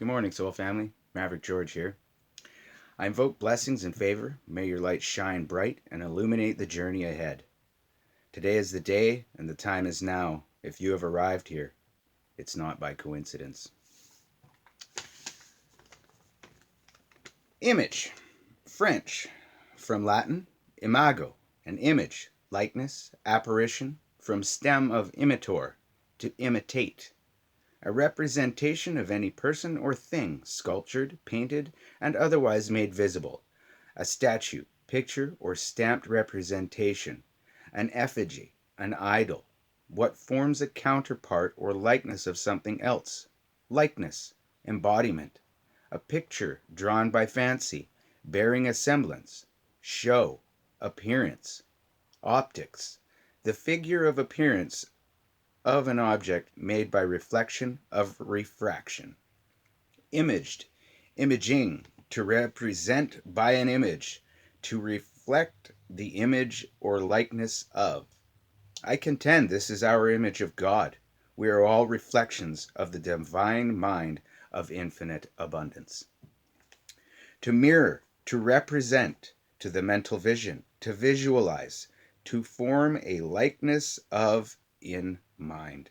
Good morning, Soul Family. Maverick George here. I invoke blessings and favor. May your light shine bright and illuminate the journey ahead. Today is the day and the time is now. If you have arrived here, it's not by coincidence. Image. French. From Latin, imago, an image, likeness, apparition, from stem of imitor, to imitate. A representation of any person or thing, sculptured, painted, and otherwise made visible. A statue, picture, or stamped representation. An effigy, an idol. What forms a counterpart or likeness of something else. Likeness, embodiment. A picture drawn by fancy, bearing a semblance. Show, appearance. Optics, the figure of appearance of an object made by reflection of refraction. Imaged, imaging, to represent by an image, to reflect the image or likeness of. I contend this is our image of God. We are all reflections of the divine mind of infinite abundance. To mirror, to represent, to the mental vision, to visualize, to form a likeness of in mind.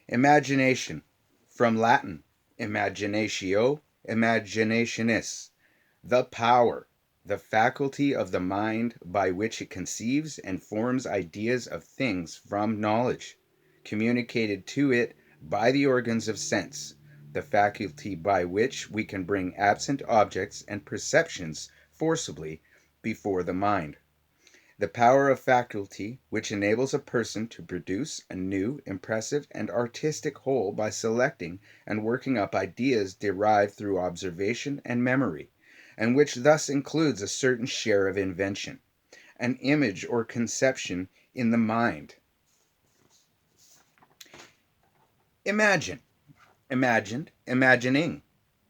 Imagination. From Latin, imaginatio, imaginationis. The power, the faculty of the mind by which it conceives and forms ideas of things from knowledge, communicated to it by the organs of sense, the faculty by which we can bring absent objects and perceptions forcibly before the mind. The power of faculty which enables a person to produce a new, impressive, and artistic whole by selecting and working up ideas derived through observation and memory, and which thus includes a certain share of invention, an image or conception in the mind. Imagine, imagined, imagining.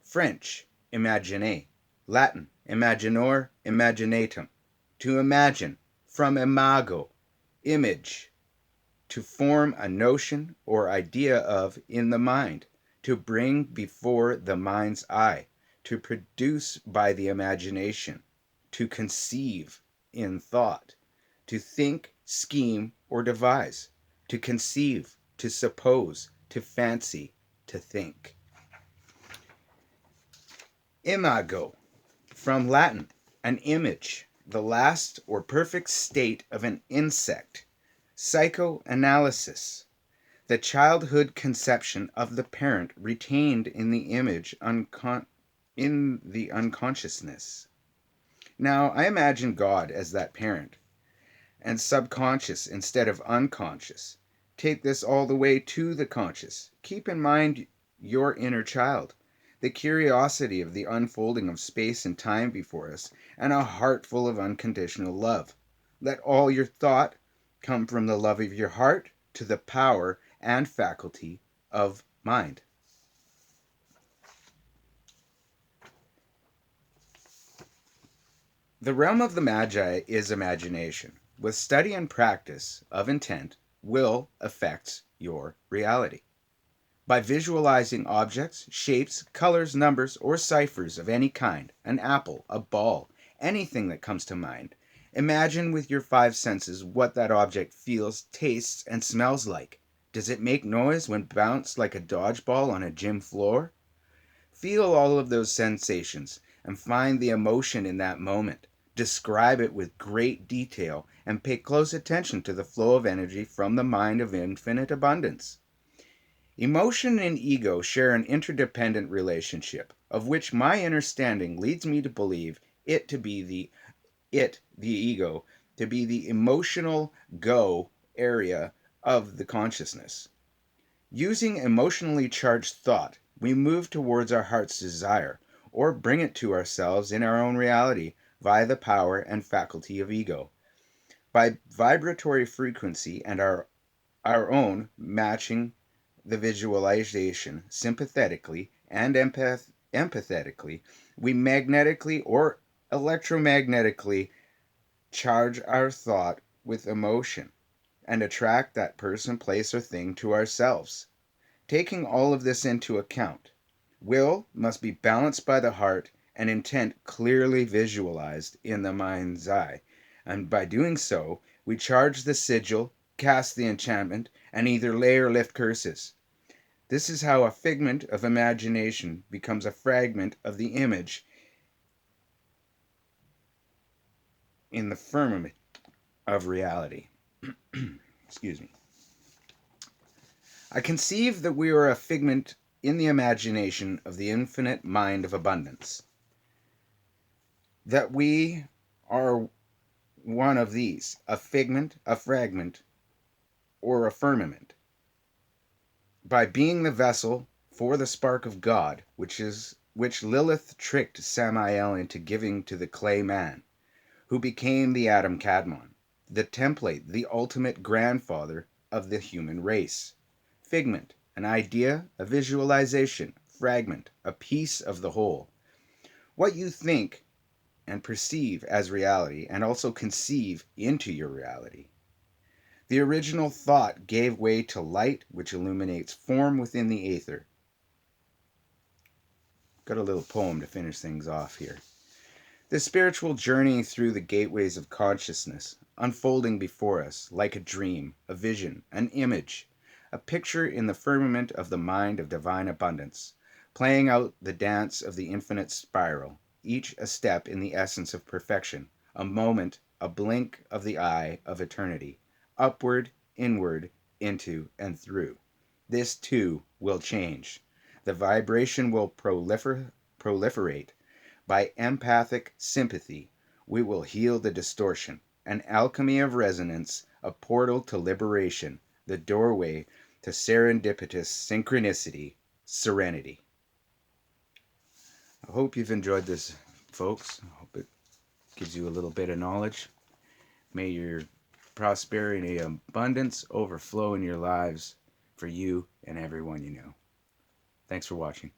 French, imaginer. Latin, imaginor, imaginatum. To imagine. From imago, image, to form a notion or idea of in the mind, to bring before the mind's eye, to produce by the imagination, to conceive in thought, to think, scheme, or devise, to conceive, to suppose, to fancy, to think. Imago, from Latin, an image, the last or perfect state of an insect. Psychoanalysis, the childhood conception of the parent retained in the image in the unconsciousness. Now, I imagine God as that parent, and subconscious instead of unconscious. Take this all the way to the conscious. Keep in mind your inner child, the curiosity of the unfolding of space and time before us, and a heart full of unconditional love. Let all your thought come from the love of your heart to the power and faculty of mind. The realm of the Magi is imagination. With study and practice of intent, will affects your reality. By visualizing objects, shapes, colors, numbers, or ciphers of any kind, an apple, a ball, anything that comes to mind, imagine with your five senses what that object feels, tastes, and smells like. Does it make noise when bounced like a dodgeball on a gym floor? Feel all of those sensations and find the emotion in that moment. Describe it with great detail and pay close attention to the flow of energy from the mind of infinite abundance. Emotion and ego share an interdependent relationship, of which my understanding leads me to believe it, the ego, to be the emotional go area of the consciousness. Using emotionally charged thought, we move towards our heart's desire, or bring it to ourselves in our own reality via the power and faculty of ego. By vibratory frequency and our own matching the visualization sympathetically and empathetically, we magnetically or electromagnetically charge our thought with emotion and attract that person, place, or thing to ourselves. Taking all of this into account, Will must be balanced by the heart and intent clearly visualized in the mind's eye. And by doing so, we charge the sigil, cast the enchantment, and either lay or lift curses. This is how a figment of imagination becomes a fragment of the image in the firmament of reality. Excuse me. I conceive that we are a figment in the imagination of the infinite mind of abundance. That we are one of these, a figment, a fragment, or a firmament. By being the vessel for the spark of God, which Lilith tricked Samael into giving to the clay man, who became the Adam Kadmon, the template, the ultimate grandfather of the human race. Figment, an idea, a visualization, fragment, a piece of the whole. What you think and perceive as reality, and also conceive into your reality. The original thought gave way to light, which illuminates form within the aether. Got a little poem to finish things off here. The spiritual journey through the gateways of consciousness, unfolding before us like a dream, a vision, an image, a picture in the firmament of the mind of divine abundance, playing out the dance of the infinite spiral, each a step in the essence of perfection, a moment, a blink of the eye of eternity, upward, inward, into, and through. This, too, will change. The vibration will proliferate. By empathic sympathy, we will heal the distortion, an alchemy of resonance, a portal to liberation, the doorway to serendipitous synchronicity, serenity. I hope you've enjoyed this, folks. I hope it gives you a little bit of knowledge. May your prosperity and abundance overflow in your lives for you and everyone you know. Thanks for watching.